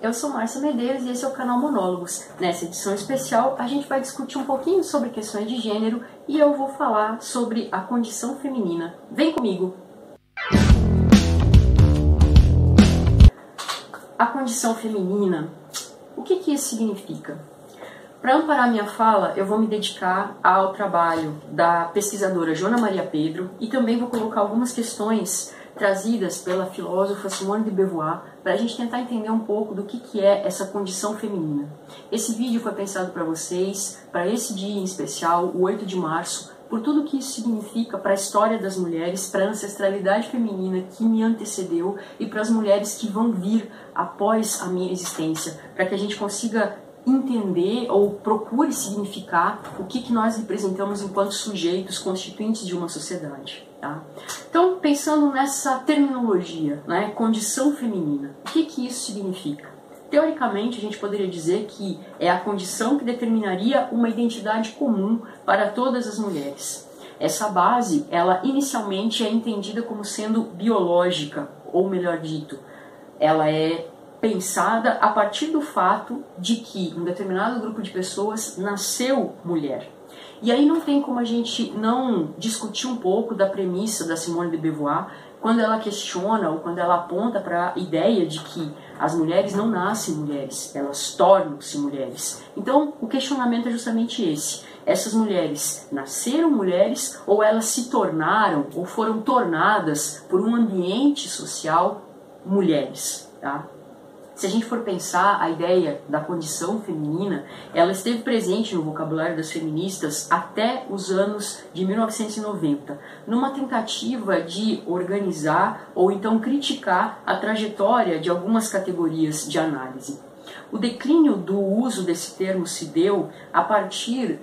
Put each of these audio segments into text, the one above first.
Eu sou Márcia Medeiros e esse é o canal Monólogos. Nessa edição especial, a gente vai discutir um pouquinho sobre questões de gênero e eu vou falar sobre a condição feminina. Vem comigo! A condição feminina, o que isso significa? Para amparar minha fala, eu vou me dedicar ao trabalho da pesquisadora Joana Maria Pedro e também vou colocar algumas questões trazidas pela filósofa Simone de Beauvoir para a gente tentar entender um pouco do que é essa condição feminina. Esse vídeo foi pensado para vocês, para esse dia em especial, o 8 de março, por tudo que isso significa para a história das mulheres, para a ancestralidade feminina que me antecedeu e para as mulheres que vão vir após a minha existência, para que a gente consiga entender ou procure significar o que nós representamos enquanto sujeitos constituintes de uma sociedade. Tá? Então, pensando nessa terminologia, né, condição feminina, o que isso significa? Teoricamente, a gente poderia dizer que é a condição que determinaria uma identidade comum para todas as mulheres. Essa base, ela inicialmente é entendida como sendo biológica, ou melhor dito, ela é pensada a partir do fato de que um determinado grupo de pessoas nasceu mulher. E aí não tem como a gente não discutir um pouco da premissa da Simone de Beauvoir quando ela questiona ou quando ela aponta para a ideia de que as mulheres não nascem mulheres, elas tornam-se mulheres. Então o questionamento é justamente esse. Essas mulheres nasceram mulheres ou elas se tornaram ou foram tornadas por um ambiente social mulheres, tá? Se a gente for pensar a ideia da condição feminina, ela esteve presente no vocabulário das feministas até os anos de 1990, numa tentativa de organizar ou então criticar a trajetória de algumas categorias de análise. O declínio do uso desse termo se deu a partir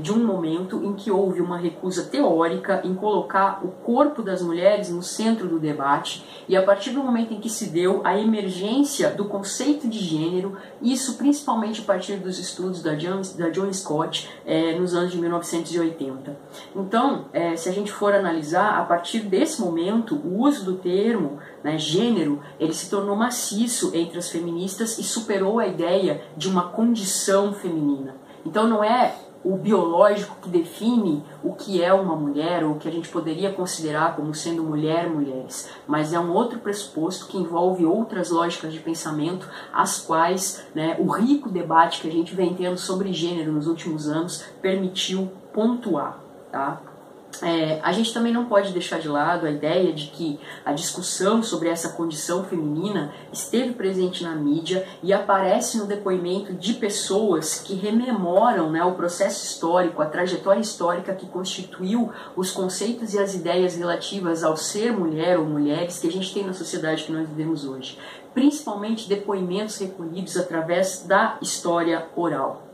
de um momento em que houve uma recusa teórica em colocar o corpo das mulheres no centro do debate e a partir do momento em que se deu a emergência do conceito de gênero, isso principalmente a partir dos estudos da Joan Scott nos anos de 1980. Então, se a gente for analisar, a partir desse momento, o uso do termo, né, gênero, ele se tornou maciço entre as feministas e superou a ideia de uma condição feminina. Então não é o biológico que define o que é uma mulher ou o que a gente poderia considerar como sendo mulheres, mas é um outro pressuposto que envolve outras lógicas de pensamento, as quais, né, o rico debate que a gente vem tendo sobre gênero nos últimos anos permitiu pontuar, tá? A gente também não pode deixar de lado a ideia de que a discussão sobre essa condição feminina esteve presente na mídia e aparece no depoimento de pessoas que rememoram, né, o processo histórico, a trajetória histórica que constituiu os conceitos e as ideias relativas ao ser mulher ou mulheres que a gente tem na sociedade que nós vivemos hoje. Principalmente depoimentos recolhidos através da história oral.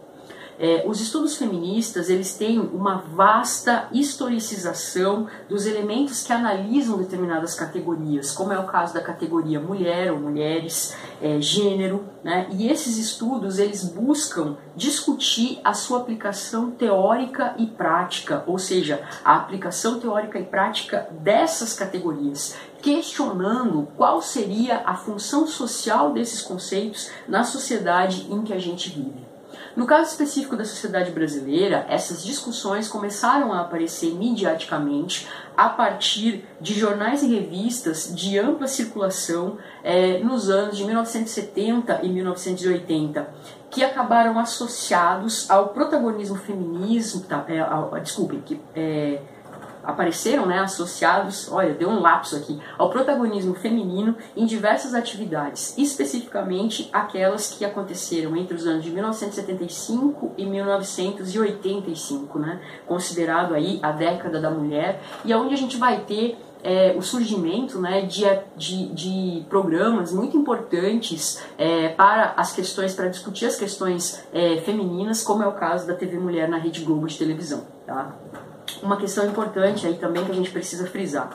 Os estudos feministas, eles têm uma vasta historicização dos elementos que analisam determinadas categorias, como é o caso da categoria mulher ou mulheres, gênero, né? E esses estudos, eles buscam discutir a sua aplicação teórica e prática, ou seja, a aplicação teórica e prática dessas categorias, questionando qual seria a função social desses conceitos na sociedade em que a gente vive. No caso específico da sociedade brasileira, essas discussões começaram a aparecer midiaticamente a partir de jornais e revistas de ampla circulação nos anos de 1970 e 1980, que acabaram associados ao protagonismo feminismo, apareceram, né, associados, olha, deu um lapso aqui, ao protagonismo feminino em diversas atividades, especificamente aquelas que aconteceram entre os anos de 1975 e 1985, né, considerado aí a década da mulher, e onde a gente vai ter o surgimento, né, de programas muito importantes para discutir as questões femininas, como é o caso da TV Mulher na Rede Globo de televisão, tá? Uma questão importante aí também que a gente precisa frisar.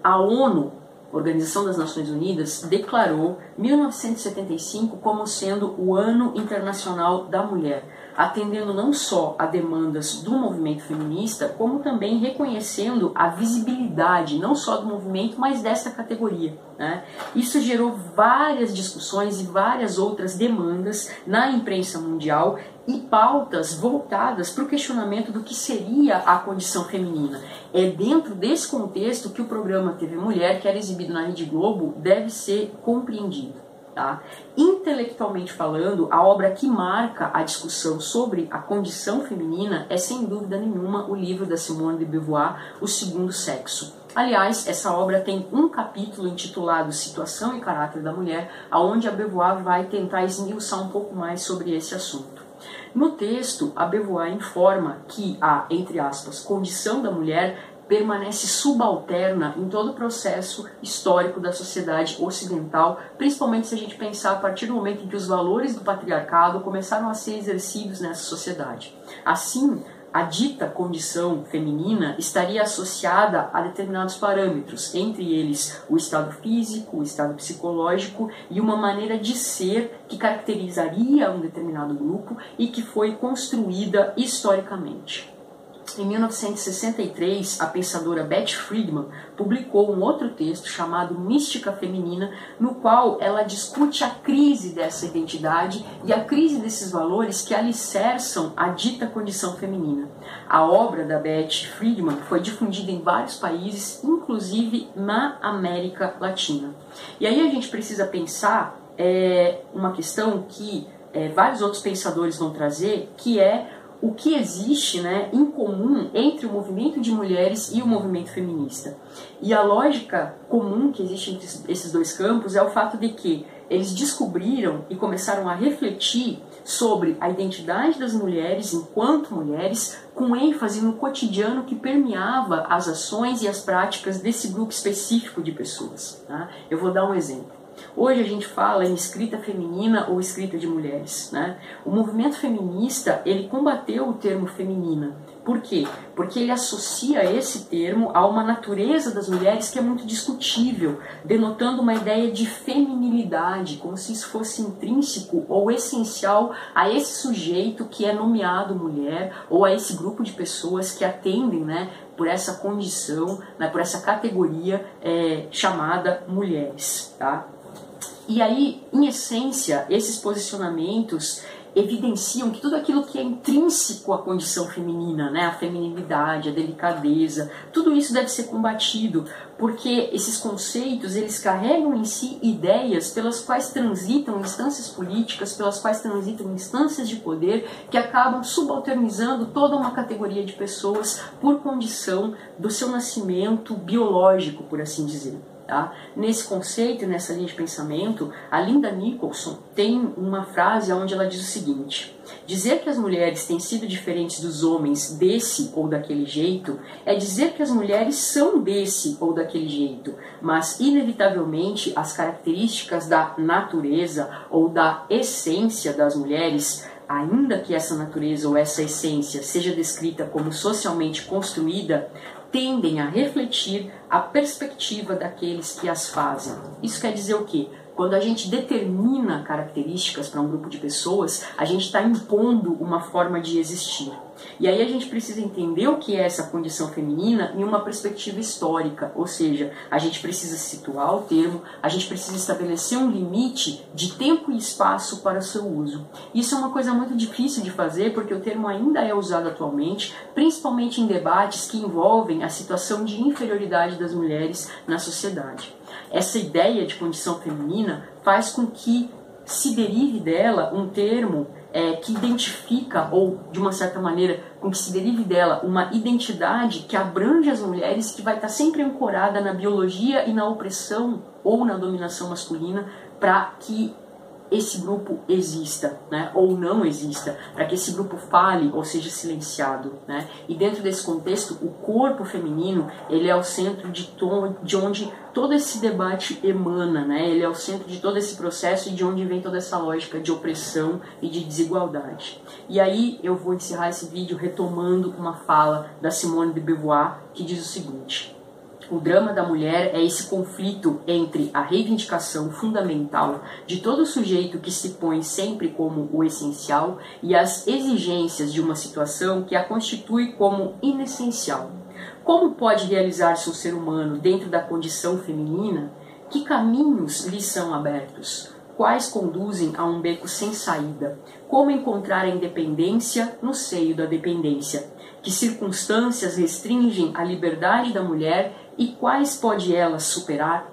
A ONU, Organização das Nações Unidas, declarou 1975 como sendo o Ano Internacional da Mulher, atendendo não só a demandas do movimento feminista, como também reconhecendo a visibilidade não só do movimento, mas dessa categoria, né? Isso gerou várias discussões e várias outras demandas na imprensa mundial e pautas voltadas para o questionamento do que seria a condição feminina. É dentro desse contexto que o programa TV Mulher, que era exibido na Rede Globo, deve ser compreendido. Tá? Intelectualmente falando, a obra que marca a discussão sobre a condição feminina é, sem dúvida nenhuma, o livro da Simone de Beauvoir, O Segundo Sexo. Aliás, essa obra tem um capítulo intitulado Situação e Caráter da Mulher, onde a Beauvoir vai tentar esmiuçar um pouco mais sobre esse assunto. No texto, a Beauvoir informa que a, entre aspas, condição da mulher permanece subalterna em todo o processo histórico da sociedade ocidental, principalmente se a gente pensar a partir do momento em que os valores do patriarcado começaram a ser exercidos nessa sociedade. Assim, a dita condição feminina estaria associada a determinados parâmetros, entre eles o estado físico, o estado psicológico e uma maneira de ser que caracterizaria um determinado grupo e que foi construída historicamente. Em 1963, a pensadora Beth Friedman publicou um outro texto chamado Mística Feminina, no qual ela discute a crise dessa identidade e a crise desses valores que alicerçam a dita condição feminina. A obra da Beth Friedman foi difundida em vários países, inclusive na América Latina. E aí a gente precisa pensar uma questão que vários outros pensadores vão trazer, que é o que existe, né, em comum entre o movimento de mulheres e o movimento feminista. E a lógica comum que existe entre esses dois campos é o fato de que eles descobriram e começaram a refletir sobre a identidade das mulheres enquanto mulheres, com ênfase no cotidiano que permeava as ações e as práticas desse grupo específico de pessoas. Tá? Eu vou dar um exemplo. Hoje a gente fala em escrita feminina ou escrita de mulheres, né? O movimento feminista, ele combateu o termo feminina. Por quê? Porque ele associa esse termo a uma natureza das mulheres que é muito discutível, denotando uma ideia de feminilidade, como se isso fosse intrínseco ou essencial a esse sujeito que é nomeado mulher, ou a esse grupo de pessoas que atendem, né, por essa condição, né, por essa categoria chamada mulheres, tá? E aí, em essência, esses posicionamentos evidenciam que tudo aquilo que é intrínseco à condição feminina, né, a feminilidade, a delicadeza, tudo isso deve ser combatido, porque esses conceitos, eles carregam em si ideias pelas quais transitam instâncias políticas, pelas quais transitam instâncias de poder, que acabam subalternizando toda uma categoria de pessoas por condição do seu nascimento biológico, por assim dizer. Tá? Nesse conceito, nessa linha de pensamento, a Linda Nicholson tem uma frase onde ela diz o seguinte: dizer que as mulheres têm sido diferentes dos homens desse ou daquele jeito é dizer que as mulheres são desse ou daquele jeito, mas inevitavelmente as características da natureza ou da essência das mulheres, ainda que essa natureza ou essa essência seja descrita como socialmente construída, tendem a refletir a perspectiva daqueles que as fazem. Isso quer dizer o quê? Quando a gente determina características para um grupo de pessoas, a gente está impondo uma forma de existir. E aí a gente precisa entender o que é essa condição feminina em uma perspectiva histórica, ou seja, a gente precisa situar o termo, a gente precisa estabelecer um limite de tempo e espaço para o seu uso. Isso é uma coisa muito difícil de fazer porque o termo ainda é usado atualmente, principalmente em debates que envolvem a situação de inferioridade das mulheres na sociedade. Essa ideia de condição feminina faz com que se derive dela um termo que identifica, ou de uma certa maneira, com que se derive dela uma identidade que abrange as mulheres, que vai estar sempre ancorada na biologia e na opressão ou na dominação masculina, para que esse grupo exista, né, ou não exista, para que esse grupo fale ou seja silenciado, né? E dentro desse contexto, o corpo feminino, ele é o centro de onde todo esse debate emana, né? Ele é o centro de todo esse processo e de onde vem toda essa lógica de opressão e de desigualdade. E aí eu vou encerrar esse vídeo retomando uma fala da Simone de Beauvoir, que diz o seguinte: O drama da mulher é esse conflito entre a reivindicação fundamental de todo sujeito que se põe sempre como o essencial e as exigências de uma situação que a constitui como inessencial. Como pode realizar-se um ser humano dentro da condição feminina? Que caminhos lhe são abertos? Quais conduzem a um beco sem saída? Como encontrar a independência no seio da dependência? Que circunstâncias restringem a liberdade da mulher e quais pode ela superar?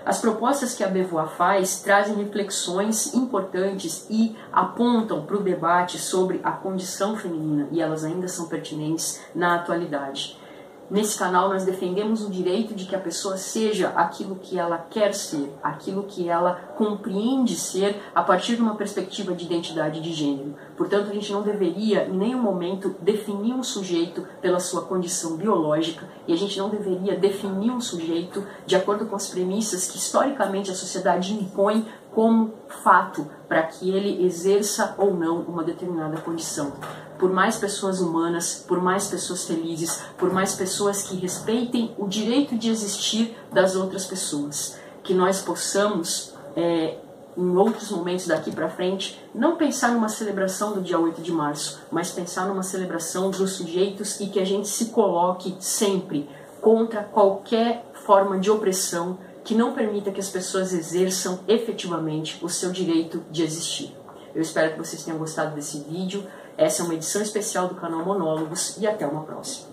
As propostas que a Beauvoir faz trazem reflexões importantes e apontam para o debate sobre a condição feminina, e elas ainda são pertinentes na atualidade. Nesse canal nós defendemos o direito de que a pessoa seja aquilo que ela quer ser, aquilo que ela compreende ser a partir de uma perspectiva de identidade de gênero. Portanto, a gente não deveria em nenhum momento definir um sujeito pela sua condição biológica e a gente não deveria definir um sujeito de acordo com as premissas que historicamente a sociedade impõe como fato para que ele exerça ou não uma determinada condição. Por mais pessoas humanas, por mais pessoas felizes, por mais pessoas que respeitem o direito de existir das outras pessoas, que nós possamos, em outros momentos daqui para frente, não pensar numa celebração do dia 8 de março, mas pensar numa celebração dos sujeitos e que a gente se coloque sempre contra qualquer forma de opressão que não permita que as pessoas exerçam efetivamente o seu direito de existir. Eu espero que vocês tenham gostado desse vídeo. Essa é uma edição especial do canal Monólogos e até uma próxima.